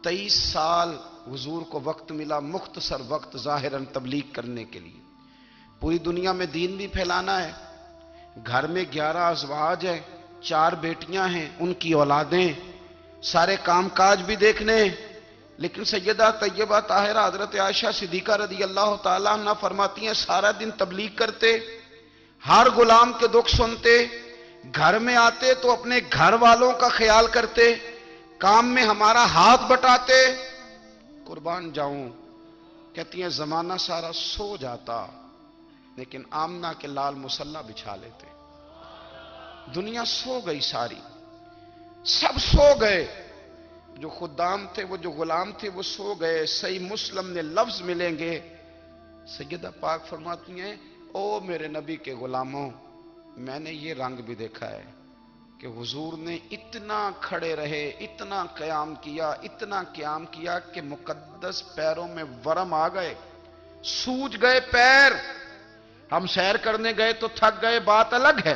23 سال حضور کو وقت ملا، مختصر وقت ظاہراً تبلیغ کرنے کے لیے، پوری دنیا میں دین بھی پھیلانا ہے۔ گھر میں 11 ازواج ہیں، 4 بیٹیاں ہیں، ان کی اولادیں، سارے کام کاج بھی دیکھنے ہیں۔ لیکن سیدہ طیبہ طاہرہ حضرت عائشہ صدیقہ رضی اللہ تعالیٰ عنہ فرماتی ہیں سارا دن تبلیغ کرتے، ہر غلام کے دکھ سنتے، گھر میں آتے تو اپنے گھر والوں کا خیال کرتے، کام میں ہمارا ہاتھ بٹاتے۔ قربان جاؤں، کہتی ہیں زمانہ سارا سو جاتا لیکن آمنہ کے لال مصلی بچھا لیتے۔ دنیا سو گئی، ساری سب سو گئے، جو خدام تھے، وہ جو غلام تھے، وہ سو گئے۔ صحیح مسلم میں لفظ ملیں گے، سیدہ پاک فرماتی ہیں او میرے نبی کے غلاموں، میں نے یہ رنگ بھی دیکھا ہے کہ حضور نے اتنا کھڑے رہے، اتنا قیام کیا، اتنا قیام کیا کہ مقدس پیروں میں ورم آ گئے، سوج گئے پیر۔ ہم سیر کرنے گئے تو تھک گئے، بات الگ ہے،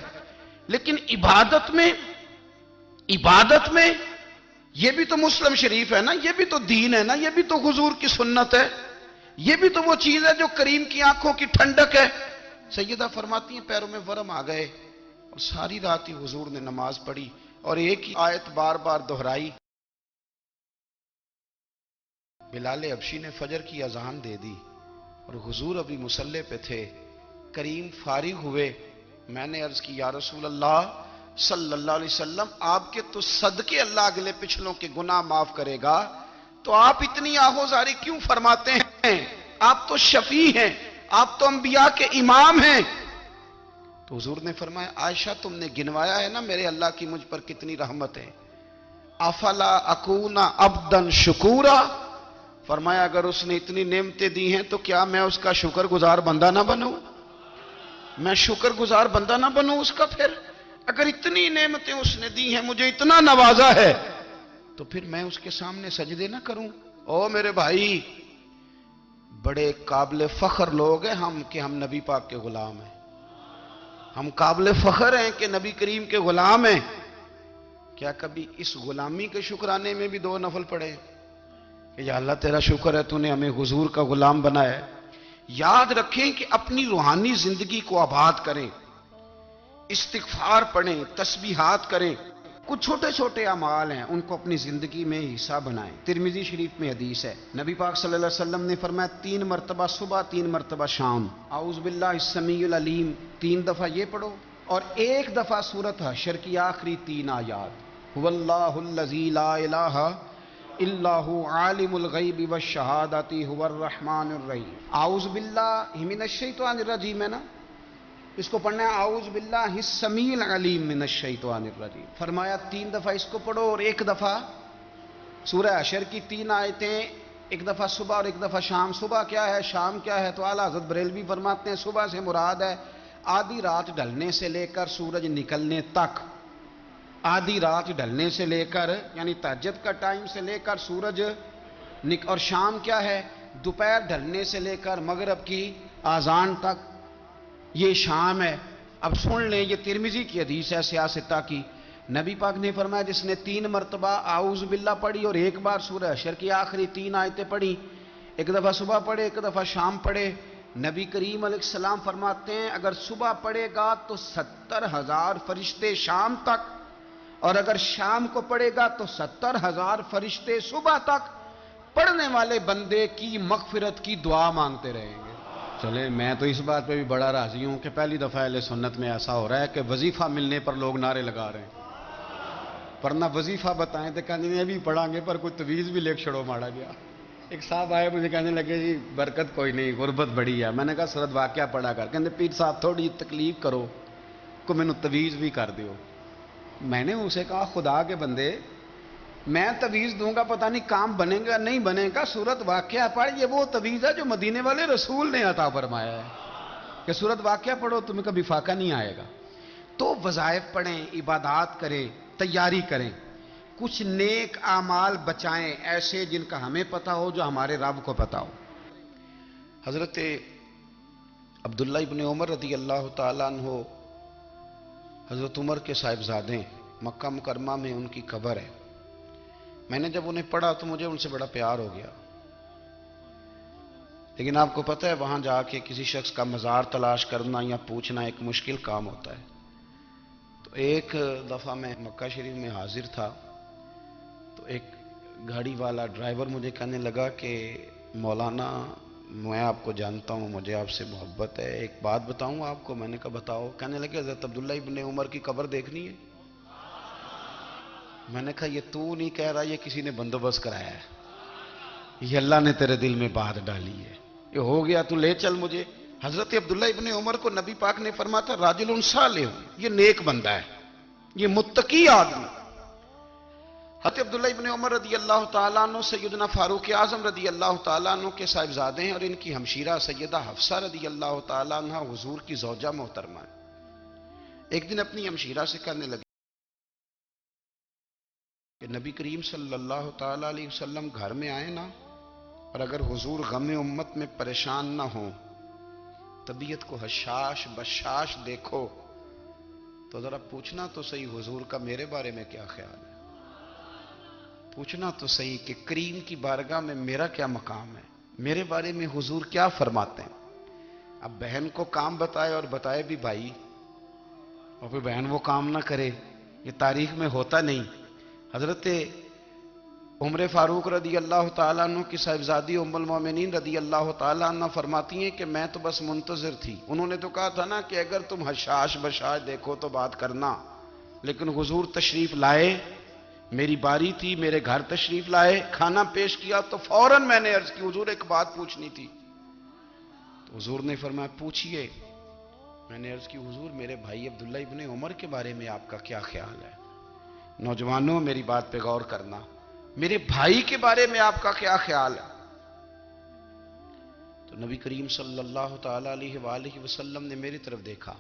لیکن عبادت میں یہ بھی تو مسلم شریف ہے نا، یہ بھی تو دین ہے نا، یہ بھی تو حضور کی سنت ہے، یہ بھی تو وہ چیز ہے جو کریم کی آنکھوں کی ٹھنڈک ہے۔ سیدہ فرماتی ہیں پیروں میں ورم آ گئے، اور ساری رات ہی حضور نے نماز پڑھی اور ایک ہی آیت بار بار دہرائی۔ بلال حبشی نے فجر کی اذان دے دی اور حضور ابھی مصلی پہ تھے، کریم فارغ ہوئے۔ میں نے عرض کی یا رسول اللہ صلی اللہ علیہ وسلم، آپ کے تو صدقے اللہ اگلے پچھلوں کے گناہ معاف کرے گا، تو آپ اتنی آہوزاری کیوں فرماتے ہیں؟ آپ تو شفیع ہیں، آپ تو انبیاء کے امام ہیں۔ تو حضور نے فرمایا عائشہ تم نے گنوایا ہے نا میرے اللہ کی مجھ پر کتنی رحمت ہے، افلا اکون عبدا شکورا، فرمایا اگر اس نے اتنی نعمتیں دی ہیں تو کیا میں اس کا شکر گزار بندہ نہ بنوں؟ میں شکر گزار بندہ نہ بنوں اس کا؟ پھر اگر اتنی نعمتیں اس نے دی ہیں، مجھے اتنا نوازا ہے، تو پھر میں اس کے سامنے سجدے نہ کروں؟ او میرے بھائی، بڑے قابل فخر لوگ ہیں ہم کہ ہم نبی پاک کے غلام ہیں، ہم قابل فخر ہیں کہ نبی کریم کے غلام ہیں۔ کیا کبھی اس غلامی کے شکرانے میں بھی 2 نفل پڑھے کہ یا اللہ تیرا شکر ہے تو نے ہمیں حضور کا غلام بنایا ہے؟ یاد رکھیں کہ اپنی روحانی زندگی کو آباد کریں، استغفار پڑھیں، تسبیحات کریں، کچھ چھوٹے چھوٹے اعمال ہیں ان کو اپنی زندگی میں حصہ بنائیں۔ ترمذی شریف میں حدیث ہے، نبی پاک صلی اللہ علیہ وسلم نے فرمایا 3 مرتبہ صبح، 3 مرتبہ شام اعوذ باللہ السمیع العلیم 3 دفعہ یہ پڑھو، اور 1 دفعہ سورۃ حشر کی آخری 3 آیات، هو اللہ الذی لا الہ الا هو عالم الغیب والشہادۃ هو الرحمن الرحیم۔ اعوذ باللہ من الشیطان الرجیم ہے نا، اس کو پڑھنا ہے اعوذ باللہ السمیع العلیم من الشیطان الرجیم۔ فرمایا 3 دفعہ اس کو پڑھو اور 1 دفعہ سورہ حشر کی 3 آیتیں، 1 دفعہ صبح اور 1 دفعہ شام۔ صبح کیا ہے، شام کیا ہے؟ تو اعلیٰ حضرت بریلوی فرماتے ہیں صبح سے مراد ہے آدھی رات ڈھلنے سے لے کر سورج نکلنے تک، آدھی رات ڈھلنے سے لے کر یعنی تہجد کا ٹائم سے لے کر سورج اور شام کیا ہے، دوپہر ڈھلنے سے لے کر مغرب کی اذان تک، یہ شام ہے۔ اب سن لیں، یہ ترمذی کی حدیث ہے سیاستہ کی، نبی پاک نے فرمایا جس نے 3 مرتبہ اعوذ باللہ پڑھی اور 1 بار سورہ حشر کی آخری 3 آیتیں پڑھی، 1 دفعہ صبح پڑھے، 1 دفعہ شام پڑھے، نبی کریم علیہ السلام فرماتے ہیں اگر صبح پڑھے گا تو 70,000 فرشتے شام تک، اور اگر شام کو پڑھے گا تو 70,000 فرشتے صبح تک پڑھنے والے بندے کی مغفرت کی دعا مانگتے رہیں گے۔ چلے میں تو اس بات پہ بھی بڑا راضی ہوں کہ پہلی دفعہ اہل سنت میں ایسا ہو رہا ہے کہ وظیفہ ملنے پر لوگ نعرے لگا رہے ہیں، ورنہ وظیفہ بتائیں تو کہنے میں بھی پڑھیں گے پر کوئی تویز بھی لکھ چھڑو ماڑا گیا۔ ایک صاحب آئے مجھے کہنے لگے جی برکت کوئی نہیں، غربت بڑی ہے۔ میں نے کہا سورۃ واقعہ پڑھا کر، کہنے پیر صاحب تھوڑی تکلیف کرو کو مینوں تویز بھی کر دیو۔ میں نے اسے کہا خدا کے بندے میں تویز دوں گا پتہ نہیں کام بنے گا نہیں بنے گا، سورۃ واقعہ پڑھ، یہ وہ تویز ہے جو مدینے والے رسول نے عطا فرمایا ہے کہ سورۃ واقعہ پڑھو تمہیں کبھی فاقہ نہیں آئے گا۔ تو وظائف پڑھیں، عبادات کریں، تیاری کریں، کچھ نیک اعمال بچائیں ایسے جن کا ہمیں پتہ ہو، جو ہمارے رب کو پتہ ہو۔ حضرت عبداللہ ابن عمر رضی اللہ تعالیٰ عنہ حضرت عمر کے صاحبزادے، مکہ مکرمہ میں ان کی قبر ہے۔ میں نے جب انہیں پڑھا تو مجھے ان سے بڑا پیار ہو گیا، لیکن آپ کو پتہ ہے وہاں جا کے کسی شخص کا مزار تلاش کرنا یا پوچھنا ایک مشکل کام ہوتا ہے۔ تو ایک دفعہ میں مکہ شریف میں حاضر تھا، تو ایک گاڑی والا ڈرائیور مجھے کہنے لگا کہ مولانا میں آپ کو جانتا ہوں، مجھے آپ سے محبت ہے، ایک بات بتاؤں آپ کو؟ میں نے کہا بتاؤ۔ کہنے لگے حضرت عبداللہ ابن عمر کی قبر دیکھنی ہے۔ میں نے کہا یہ تو نہیں کہہ رہا، یہ کسی نے بندوبست کرایا ہے، یہ اللہ نے تیرے دل میں بات ڈالی ہے، یہ ہو گیا تو لے چل مجھے۔ حضرت عبداللہ ابن عمر کو نبی پاک نے فرمایا تھا راجل صالح، یہ نیک بندہ ہے، یہ متقی آدمی۔ حضرت عبداللہ ابن عمر رضی اللہ تعالیٰ عنہ سیدنا فاروق اعظم رضی اللہ تعالیٰ عنہ کے صاحبزادے ہیں، اور ان کی ہمشیرہ سیدہ حفصہ رضی اللہ تعالیٰ عنہ حضور کی زوجہ محترمہ ہے۔ ایک دن اپنی ہمشیرہ سے کہنے لگے کہ نبی کریم صلی اللہ تعالیٰ علیہ وسلم گھر میں آئے نا، اور اگر حضور غم امت میں پریشان نہ ہوں، طبیعت کو حشاش بشاش دیکھو، تو ذرا پوچھنا تو صحیح حضور کا میرے بارے میں کیا خیال ہے، پوچھنا تو صحیح کہ کریم کی بارگاہ میں میرا کیا مقام ہے، میرے بارے میں حضور کیا فرماتے ہیں۔ اب بہن کو کام بتائے، اور بتائے بھی بھائی، اور پھر بہن وہ کام نہ کرے، یہ تاریخ میں ہوتا نہیں۔ حضرت عمر فاروق رضی اللہ تعالیٰ عنہ کی صاحبزادی ام المومنین رضی اللہ تعالیٰ عنہ فرماتی ہیں کہ میں تو بس منتظر تھی، انہوں نے تو کہا تھا نا کہ اگر تم حشاش بشاش دیکھو تو بات کرنا، لیکن حضور تشریف لائے، میری باری تھی، میرے گھر تشریف لائے، کھانا پیش کیا تو فوراً میں نے عرض کی حضور ایک بات پوچھنی تھی۔ تو حضور نے فرمایا پوچھئے۔ میں نے عرض کی حضور میرے بھائی عبداللہ ابن عمر کے بارے میں آپ کا کیا خیال ہے؟ نوجوانوں میری بات پہ غور کرنا، میرے بھائی کے بارے میں آپ کا کیا خیال ہے؟ تو نبی کریم صلی اللہ تعالیٰ علیہ وآلہ وسلم نے میری طرف دیکھا،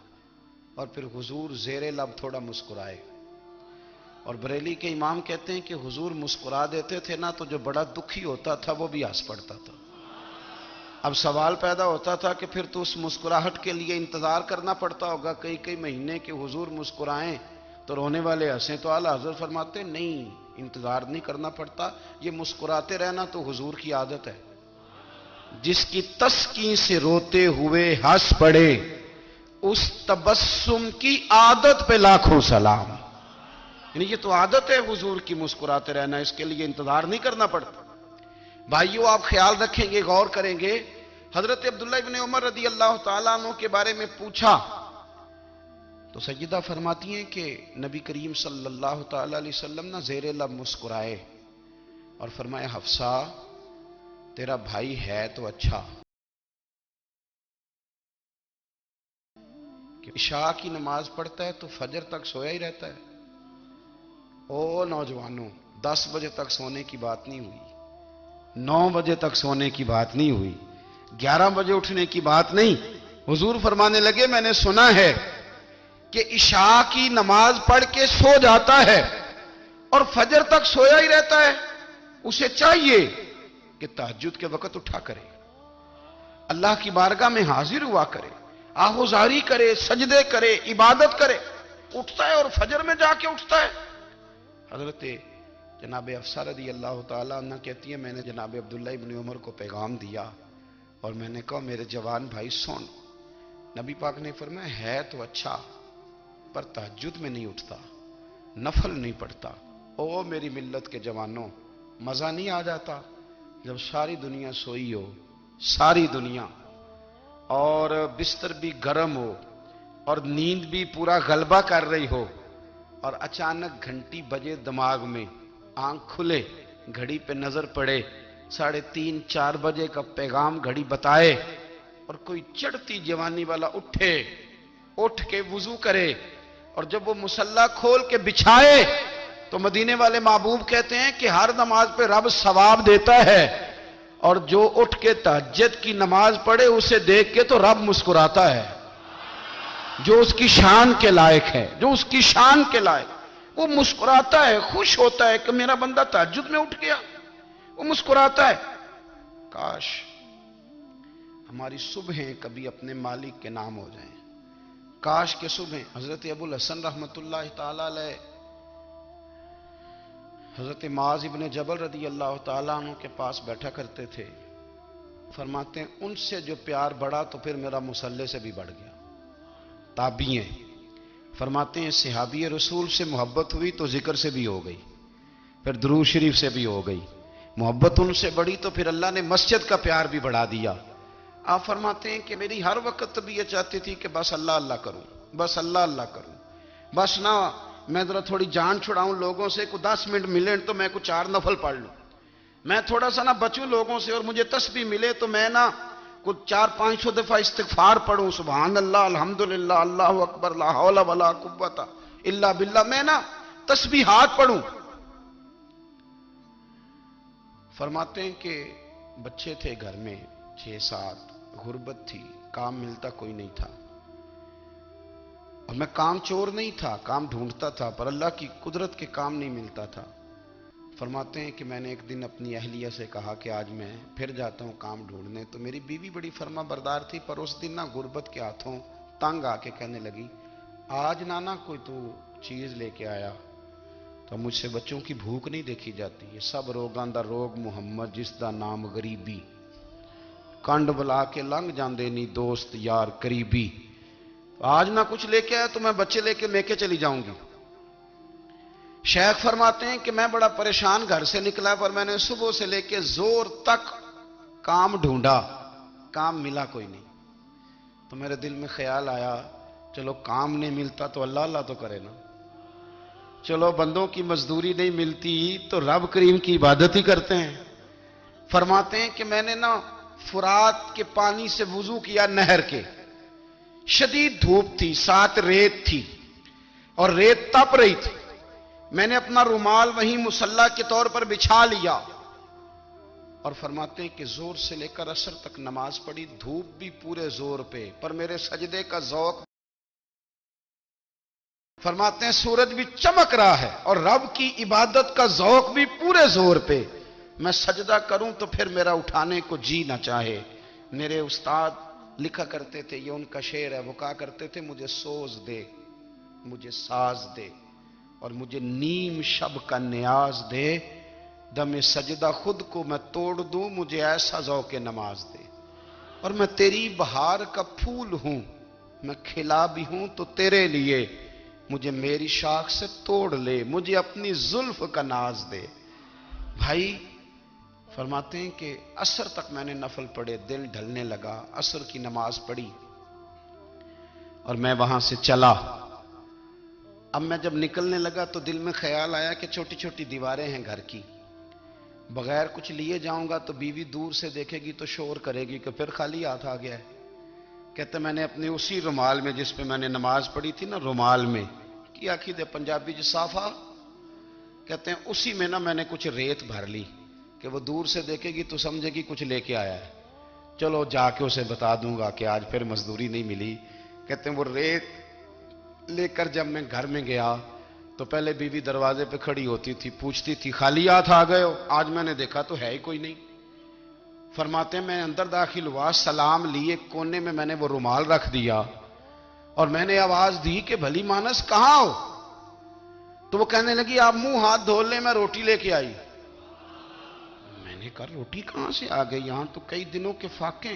اور پھر حضور زیر لب تھوڑا مسکرائے، اور بریلی کے امام کہتے ہیں کہ حضور مسکرا دیتے تھے نا تو جو بڑا دکھی ہوتا تھا وہ بھی ہنس پڑتا تھا۔ اب سوال پیدا ہوتا تھا کہ پھر تو اس مسکراہٹ کے لیے انتظار کرنا پڑتا ہوگا کئی کئی مہینے کہ حضور مسکرائیں تو رونے والے ہنسیں، تو اعلیٰ حضرت فرماتے ہیں نہیں، انتظار نہیں کرنا پڑتا، یہ مسکراتے رہنا تو حضور کی عادت ہے۔ جس کی تسکین سے روتے ہوئے ہنس پڑے، اس تبسم کی عادت پہ لاکھوں سلام۔ یعنی یہ تو عادت ہے حضور کی مسکراتے رہنا، اس کے لیے انتظار نہیں کرنا پڑتا۔ بھائیو آپ خیال رکھیں گے، غور کریں گے، حضرت عبداللہ ابن عمر رضی اللہ تعالیٰ عنہ کے بارے میں پوچھا تو سیدہ فرماتی ہیں کہ نبی کریم صلی اللہ تعالیٰ علیہ وسلم نہ زیر لب مسکرائے اور فرمایا حفصہ تیرا بھائی ہے تو اچھا، کہ عشاء کی نماز پڑھتا ہے تو فجر تک سویا ہی رہتا ہے۔ او نوجوانوں، 10 بجے تک سونے کی بات نہیں ہوئی، 9 بجے تک سونے کی بات نہیں ہوئی، 11 بجے اٹھنے کی بات نہیں۔ حضور فرمانے لگے میں نے سنا ہے کہ عشاء کی نماز پڑھ کے سو جاتا ہے اور فجر تک سویا ہی رہتا ہے، اسے چاہیے کہ تہجد کے وقت اٹھا کرے، اللہ کی بارگاہ میں حاضر ہوا کرے، آہوزاری کرے، سجدے کرے، عبادت کرے، اٹھتا ہے اور فجر میں جا کے اٹھتا ہے۔ حضرت جناب حفصہ رضی اللہ تعالیٰ عنہ کہتی ہے میں نے جناب عبداللہ ابن عمر کو پیغام دیا اور میں نے کہا میرے جوان بھائی سن، نبی پاک نے فرمایا ہے تو اچھا پر تہجد میں نہیں اٹھتا، نفل نہیں پڑھتا۔ او میری ملت کے جوانوں، مزہ نہیں آ جاتا جب ساری دنیا سوئی ہو، ساری دنیا، اور بستر بھی گرم ہو اور نیند بھی پورا غلبہ کر رہی ہو، اور اچانک گھنٹی بجے دماغ میں، آنکھ کھلے، گھڑی پہ نظر پڑے، 3:30 4 بجے کا پیغام گھڑی بتائے، اور کوئی چڑھتی جوانی والا اٹھ کے وضو کرے، اور جب وہ مصلی کھول کے بچھائے تو مدینے والے محبوب کہتے ہیں کہ ہر نماز پہ رب ثواب دیتا ہے، اور جو اٹھ کے تہجد کی نماز پڑھے اسے دیکھ کے تو رب مسکراتا ہے، جو اس کی شان کے لائق ہے، جو اس کی شان کے لائق، وہ مسکراتا ہے، خوش ہوتا ہے کہ میرا بندہ تہجد میں اٹھ گیا، وہ مسکراتا ہے۔ کاش ہماری صبحیں کبھی اپنے مالک کے نام ہو جائیں، کاش کے صبح حضرت ابو الحسن رحمت اللہ تعالی علیہ حضرت معاذ ابن جبل رضی اللہ تعالیٰ عنہ کے پاس بیٹھا کرتے تھے. فرماتے ہیں ان سے جو پیار بڑھا تو پھر میرا مصلی سے بھی بڑھ گیا. تابعی ہیں. فرماتے ہیں صحابی رسول سے محبت ہوئی تو ذکر سے بھی ہو گئی, پھر درود شریف سے بھی ہو گئی. محبت ان سے بڑھی تو پھر اللہ نے مسجد کا پیار بھی بڑھا دیا. آپ فرماتے ہیں کہ میری ہر وقت بھی یہ چاہتی تھی کہ بس اللہ اللہ کروں, بس اللہ اللہ کروں, بس نہ میں ذرا تھوڑی جان چھڑاؤں لوگوں سے, کو 10 منٹ ملے تو میں کچھ 4 نفل پڑھ لوں, میں تھوڑا سا نہ بچوں لوگوں سے, اور مجھے تسبیح ملے تو میں نہ کچھ 400-500 دفعہ استغفار پڑھوں, سبحان اللہ, الحمدللہ, اللہ اکبر, لا حول ولا قوت الا باللہ, میں نہ تسبیحات پڑھوں. فرماتے ہیں کہ بچے تھے گھر میں 6-7, غربت تھی, کام ملتا کوئی نہیں تھا, اور میں کام چور نہیں تھا, کام ڈھونڈتا تھا, پر اللہ کی قدرت کے کام نہیں ملتا تھا. فرماتے ہیں کہ میں نے ایک دن اپنی اہلیہ سے کہا کہ آج میں پھر جاتا ہوں کام ڈھونڈنے. تو میری بیوی بڑی فرما بردار تھی, پر اس دن نہ غربت کے ہاتھوں تنگ آ کے کہنے لگی, آج نانا کوئی تو چیز لے کے آیا, تو مجھ سے بچوں کی بھوک نہیں دیکھی جاتی. یہ سب روگاں دا روگ محمد جس دا نام غریبی, کنڈ بلا کے لنگ جاندے نہیں دوست یار قریبی. آج نہ کچھ لے کے آیا تو میں بچے لے کے میکے چلی جاؤں گی. شیخ فرماتے ہیں کہ میں بڑا پریشان گھر سے نکلا, پر میں نے صبح سے لے کے زور تک کام ڈھونڈا, کام ملا کوئی نہیں. تو میرے دل میں خیال آیا, چلو کام نہیں ملتا تو اللہ اللہ تو کرے نا, چلو بندوں کی مزدوری نہیں ملتی تو رب کریم کی عبادت ہی کرتے ہیں. فرماتے ہیں کہ میں نے نا فرات کے پانی سے وضو کیا, نہر کے, شدید دھوپ تھی, ساتھ ریت تھی, اور ریت تپ رہی تھی. میں نے اپنا رومال وہیں مصلی کے طور پر بچھا لیا, اور فرماتے ہیں کہ زور سے لے کر عصر تک نماز پڑھی, دھوپ بھی پورے زور پہ, پر میرے سجدے کا ذوق. فرماتے ہیں سورج بھی چمک رہا ہے, اور رب کی عبادت کا ذوق بھی پورے زور پہ. میں سجدہ کروں تو پھر میرا اٹھانے کو جی نہ چاہے. میرے استاد لکھا کرتے تھے, یہ ان کا شعر ہے, وہ کہا کرتے تھے مجھے سوز دے, مجھے ساز دے, اور مجھے نیم شب کا نیاز دے, دم سجدہ خود کو میں توڑ دوں, مجھے ایسا ذوق نماز دے. اور میں تیری بہار کا پھول ہوں, میں کھلا بھی ہوں تو تیرے لیے, مجھے میری شاخ سے توڑ لے, مجھے اپنی زلف کا ناز دے. بھائی فرماتے ہیں کہ عصر تک میں نے نفل پڑھے, دل ڈھلنے لگا, عصر کی نماز پڑھی اور میں وہاں سے چلا. اب میں جب نکلنے لگا تو دل میں خیال آیا کہ چھوٹی چھوٹی دیواریں ہیں گھر کی, بغیر کچھ لیے جاؤں گا تو بیوی دور سے دیکھے گی تو شور کرے گی کہ پھر خالی ہاتھ آ گیا ہے. کہتے میں نے اپنے اسی رومال میں جس پہ میں نے نماز پڑھی تھی نا, رومال میں کی آخی دے پنجابی صافہ کہتے ہیں, اسی میں نا میں نے کچھ ریت بھر لی کہ وہ دور سے دیکھے گی تو سمجھے گی کچھ لے کے آیا ہے, چلو جا کے اسے بتا دوں گا کہ آج پھر مزدوری نہیں ملی. کہتے ہیں وہ ریت لے کر جب میں گھر میں گیا تو پہلے بیوی دروازے پہ کھڑی ہوتی تھی, پوچھتی تھی خالی ہاتھ آ گئے ہو, آج میں نے دیکھا تو ہے ہی کوئی نہیں. فرماتے ہیں میں اندر داخل ہوا, سلام لیے, کونے میں میں نے وہ رومال رکھ دیا, اور میں نے آواز دی کہ بھلی مانس کہاں ہو. تو وہ کہنے لگی آپ منہ ہاتھ دھو لیں, میں روٹی لے کے آئی. میں نے کہا روٹی کہاں سے آ گئی, یہاں تو کئی دنوں کے فاقے,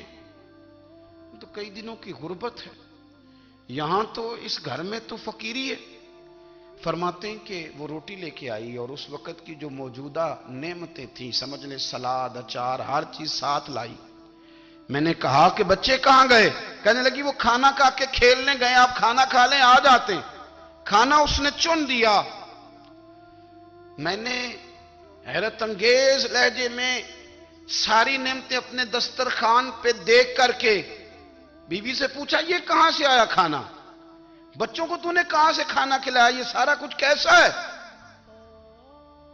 تو کئی دنوں کی غربت ہے, یہاں تو اس گھر میں تو فقیری ہے. فرماتے ہیں کہ وہ روٹی لے کے آئی, اور اس وقت کی جو موجودہ نعمتیں تھیں, سمجھ لیں سلاد, اچار, ہر چیز ساتھ لائی. میں نے کہا کہ بچے کہاں گئے, کہنے لگی وہ کھانا کھا کے کھیلنے گئے, آپ کھانا کھا لیں آ جاتے. کھانا اس نے چن دیا. میں نے حیرت انگیز لہجے میں ساری نعمتیں اپنے دسترخوان پہ دیکھ کر کے بیوی سے پوچھا یہ کہاں سے آیا کھانا, بچوں کو تو نے کہاں سے کھانا کھلایا, یہ سارا کچھ کیسا ہے.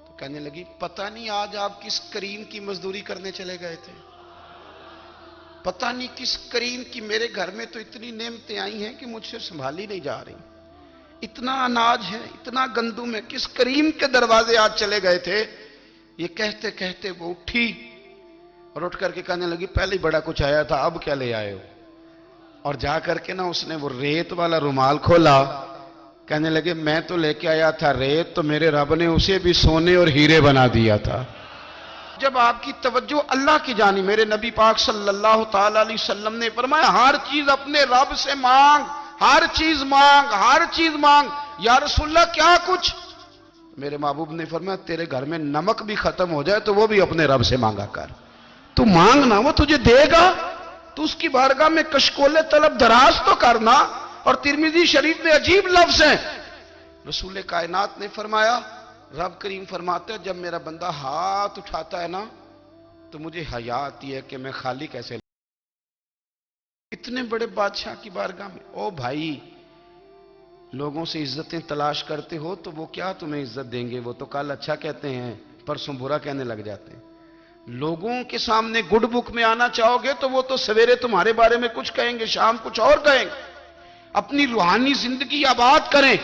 تو کہنے لگی پتہ نہیں آج آپ کس کریم کی مزدوری کرنے چلے گئے تھے, پتہ نہیں کس کریم کی, میرے گھر میں تو اتنی نعمتیں آئی ہیں کہ مجھ سے سنبھالی نہیں جا رہی, اتنا اناج ہے, اتنا گندم ہے, کس کریم کے دروازے آج چلے گئے تھے. یہ کہتے کہتے وہ اٹھی اور اٹھ کر کے کہنے لگی پہلے بڑا کچھ آیا تھا, اب کیا لے آئے ہو. اور جا کر کے نا اس نے وہ ریت والا رومال کھولا کہنے لگے میں تو لے کے آیا تھا ریت، تو میرے رب نے اسے بھی سونے اور ہیرے بنا دیا تھا۔ جب آپ کی توجہ اللہ کی جانب، میرے نبی پاک صلی اللہ تعالی علیہ وسلم نے فرمایا ہر چیز اپنے رب سے مانگ، ہر چیز مانگ، ہر چیز مانگ۔ یا رسول اللہ کیا کچھ؟ میرے محبوب نے فرمایا تیرے گھر میں نمک بھی ختم ہو جائے تو وہ بھی اپنے رب سے مانگا کر، تو مانگنا وہ تجھے دے گا، تو اس کی بارگاہ میں کشکول طلب دراز تو کرنا۔ اور ترمذی شریف میں عجیب لفظ ہیں، رسول کائنات نے فرمایا، رب کریم فرماتا ہے جب میرا بندہ ہاتھ اٹھاتا ہے نا تو مجھے حیا آتی ہے کہ میں خالی کیسے، اتنے بڑے بادشاہ کی بارگاہ میں۔ او بھائی، لوگوں سے عزتیں تلاش کرتے ہو تو وہ کیا تمہیں عزت دیں گے؟ وہ تو کل اچھا کہتے ہیں پرسوں برا کہنے لگ جاتے ہیں۔ لوگوں کے سامنے گڈ بک میں آنا چاہو گے تو وہ تو سویرے تمہارے بارے میں کچھ کہیں گے، شام کچھ اور کہیں گے۔ اپنی روحانی زندگی آباد کریں،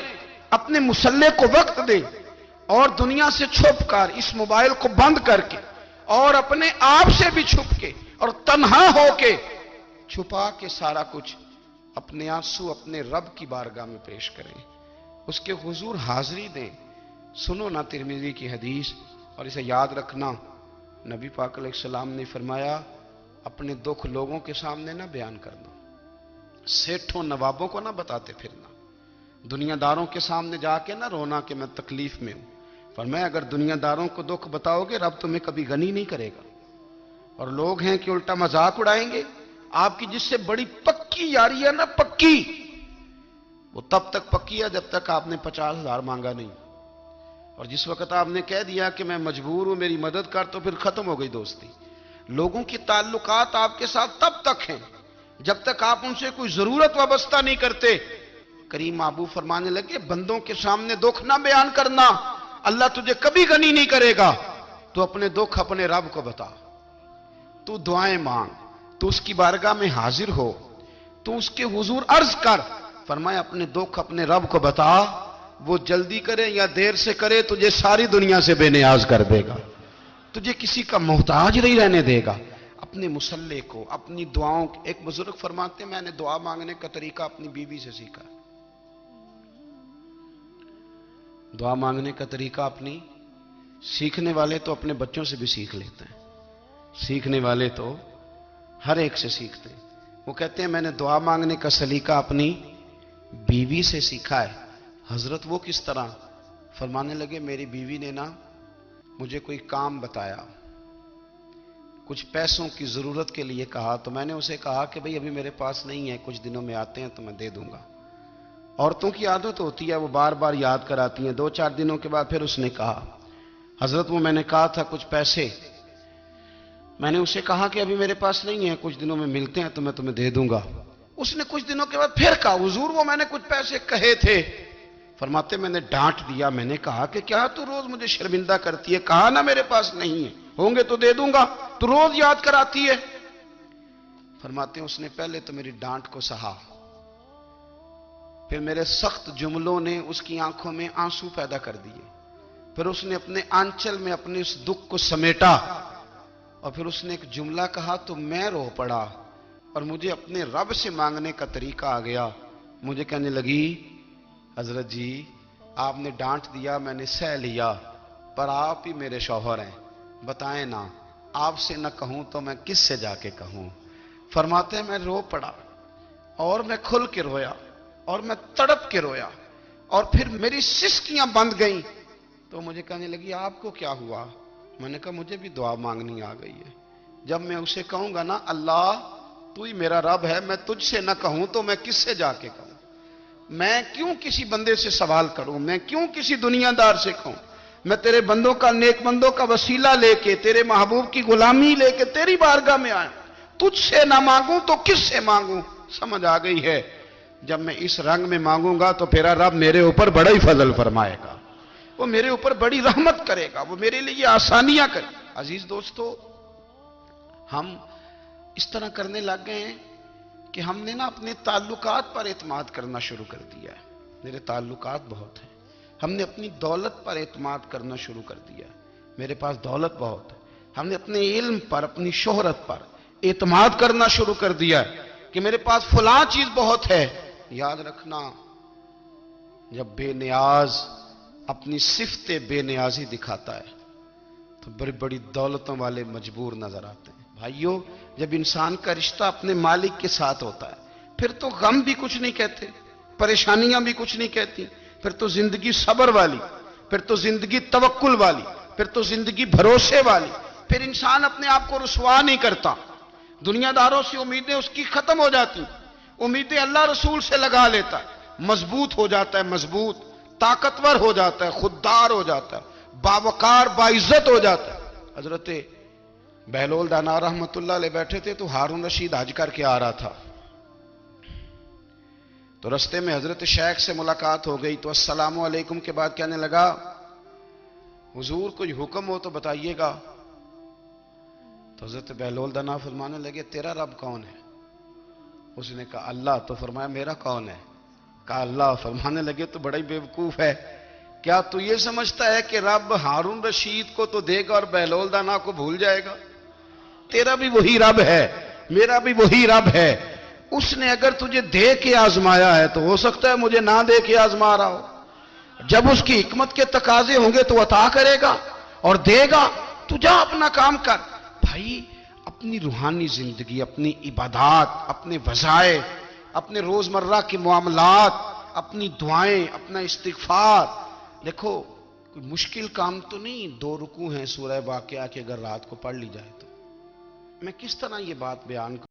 اپنے مسلح کو وقت دیں، اور دنیا سے چھپ کر اس موبائل کو بند کر کے اور اپنے آپ سے بھی چھپ کے اور تنہا ہو کے چھپا کے سارا کچھ اپنے آنسو اپنے رب کی بارگاہ میں پیش کریں، اس کے حضور حاضری دیں۔ سنو نا ترمذی کی حدیث، اور اسے یاد رکھنا، نبی پاک علیہ السلام نے فرمایا اپنے دکھ لوگوں کے سامنے نہ بیان کرنا، سیٹھوں نوابوں کو نہ بتاتے پھرنا، دنیا داروں کے سامنے جا کے نہ رونا کہ میں تکلیف میں ہوں۔ فرمایا اگر دنیا داروں کو دکھ بتاؤ گے رب تمہیں کبھی غنی نہیں کرے گا، اور لوگ ہیں کہ الٹا مذاق اڑائیں گے۔ آپ کی جس سے بڑی پکی یاری ہے نا، پکی، وہ تب تک پکی ہے جب تک آپ نے 50,000 مانگا نہیں، اور جس وقت آپ نے کہہ دیا کہ میں مجبور ہوں میری مدد کر تو پھر ختم ہو گئی دوستی۔ لوگوں کی تعلقات آپ کے ساتھ تب تک ہیں جب تک آپ ان سے کوئی ضرورت وابستہ نہیں کرتے۔ کریم محبوب فرمانے لگے بندوں کے سامنے دکھ نہ بیان کرنا، اللہ تجھے کبھی غنی نہیں کرے گا۔ تو اپنے دکھ اپنے رب کو بتا، تو دعائیں مانگ، تو اس کی بارگاہ میں حاضر ہو، تو اس کے حضور عرض کر۔ فرمایا اپنے دکھ اپنے رب کو بتا، وہ جلدی کرے یا دیر سے کرے تجھے ساری دنیا سے بے نیاز کر دے گا، تجھے کسی کا محتاج نہیں رہنے دے گا۔ اپنے مسلح کو، اپنی دعاؤں، ایک بزرگ فرماتے ہیں میں نے دعا مانگنے کا طریقہ اپنی بیوی سے سیکھا، دعا مانگنے کا طریقہ اپنی، سیکھنے والے تو اپنے بچوں سے بھی سیکھ لیتے ہیں، سیکھنے والے تو ہر ایک سے سیکھتے ہیں۔ وہ کہتے ہیں میں نے دعا مانگنے کا سلیقہ اپنی بیوی سے سیکھا ہے۔ حضرت وہ کس طرح؟ فرمانے لگے میری بیوی نے نا مجھے کوئی کام بتایا، کچھ پیسوں کی ضرورت کے لیے کہا، تو میں نے اسے کہا کہ بھئی ابھی میرے پاس نہیں ہے، کچھ دنوں میں آتے ہیں تو میں دے دوں گا۔ عورتوں کی عادت ہوتی ہے وہ بار بار یاد کراتی ہیں، 2-4 دنوں کے بعد پھر اس نے کہا حضرت وہ میں نے کہا تھا کچھ پیسے، میں نے اسے کہا کہ ابھی میرے پاس نہیں ہے، کچھ دنوں میں ملتے ہیں تو میں تمہیں دے دوں گا۔ اس نے کچھ دنوں کے بعد پھر کہا حضور وہ میں نے کچھ پیسے کہے تھے۔ فرماتے میں نے ڈانٹ دیا، میں نے کہا کہ کیا تو روز مجھے شرمندہ کرتی ہے، کہا نا میرے پاس نہیں ہے، ہوں گے تو دے دوں گا، تو روز یاد کراتی ہے۔ فرماتے ہیں اس نے پہلے تو میری ڈانٹ کو سہا، پھر میرے سخت جملوں نے اس کی آنکھوں میں آنسو پیدا کر دیے، پھر اس نے اپنے آنچل میں اپنے اس دکھ کو سمیٹا، اور پھر اس نے ایک جملہ کہا تو میں رو پڑا، اور مجھے اپنے رب سے مانگنے کا طریقہ آ گیا۔ مجھے کہنے لگی حضرت جی آپ نے ڈانٹ دیا میں نے سہ لیا، پر آپ ہی میرے شوہر ہیں، بتائیں نا آپ سے نہ کہوں تو میں کس سے جا کے کہوں۔ فرماتے ہیں میں رو پڑا، اور میں کھل کے رویا، اور میں تڑپ کے رویا، اور پھر میری سسکیاں بند گئیں۔ تو مجھے کہنے لگی آپ کو کیا ہوا؟ میں نے کہا مجھے بھی دعا مانگنی آ گئی ہے، جب میں اسے کہوں گا نا اللہ تو ہی میرا رب ہے، میں تجھ سے نہ کہوں تو میں کس سے جا کے کہوں؟ میں کیوں کسی بندے سے سوال کروں؟ میں کیوں کسی دنیا دار سے کہوں؟ میں تیرے بندوں کا، نیک بندوں کا وسیلہ لے کے، تیرے محبوب کی غلامی لے کے تیری بارگاہ میں آیا، تجھ سے نہ مانگوں تو کس سے مانگوں؟ سمجھ آ گئی ہے؟ جب میں اس رنگ میں مانگوں گا تو پھر رب میرے اوپر بڑا ہی فضل فرمائے گا، وہ میرے اوپر بڑی رحمت کرے گا، وہ میرے لیے آسانیاں کرے۔ عزیز دوستو، ہم اس طرح کرنے لگ گئے ہیں کہ ہم نے نا اپنے تعلقات پر اعتماد کرنا شروع کر دیا ہے۔ میرے تعلقات بہت ہیں، ہم نے اپنی دولت پر اعتماد کرنا شروع کر دیا ہے، میرے پاس دولت بہت ہے۔ ہم نے اپنے علم پر، اپنی شہرت پر اعتماد کرنا شروع کر دیا ہے کہ میرے پاس فلاں چیز بہت ہے۔ یاد رکھنا جب بے نیاز اپنی صفت بے نیازی دکھاتا ہے تو بڑی بڑی دولتوں والے مجبور نظر آتے ہیں۔ بھائیو، جب انسان کا رشتہ اپنے مالک کے ساتھ ہوتا ہے پھر تو غم بھی کچھ نہیں کہتے، پریشانیاں بھی کچھ نہیں کہتی، پھر تو زندگی صبر والی، پھر تو زندگی توکل والی، پھر تو زندگی بھروسے والی، پھر انسان اپنے آپ کو رسوا نہیں کرتا، دنیا داروں سے امیدیں اس کی ختم ہو جاتی، امیدیں اللہ رسول سے لگا لیتا ہے، مضبوط ہو جاتا ہے، مضبوط، طاقتور ہو جاتا ہے، خوددار ہو جاتا ہے، باوقار باعزت ہو جاتا ہے۔ حضرت بہلول دانا رحمت اللہ علیہ بیٹھے تھے تو ہارون رشید حج کر کے آ رہا تھا، تو رستے میں حضرت شیخ سے ملاقات ہو گئی تو السلام علیکم کے بعد کہنے لگا حضور کوئی حکم ہو تو بتائیے گا۔ تو حضرت بہلول دانا فرمانے لگے تیرا رب کون ہے؟ اس نے کہا اللہ۔ تو فرمایا میرا کون ہے؟ کہا اللہ۔ فرمانے لگے تو بڑا ہی بیوقوف ہے، کیا تو یہ سمجھتا ہے کہ رب ہارون رشید کو تو دے گا اور بہلول دانا کو بھول جائے گا؟ تیرا بھی وہی رب ہے، میرا بھی وہی رب ہے، اس نے اگر تجھے دے کے آزمایا ہے تو ہو سکتا ہے مجھے نہ دے کے آزما رہا ہو، جب اس کی حکمت کے تقاضے ہوں گے تو عطا کرے گا اور دے گا، تو جا اپنا کام کر۔ بھائی، اپنی روحانی زندگی، اپنی عبادات، اپنے وظائف، اپنے روزمرہ کے معاملات، اپنی دعائیں، اپنا استغفار، دیکھو کوئی مشکل کام تو نہیں، 2 رکوع ہیں سورہ واقعہ کے، اگر رات کو پڑھ لی جائے تو میں کس طرح یہ بات بیان کروں؟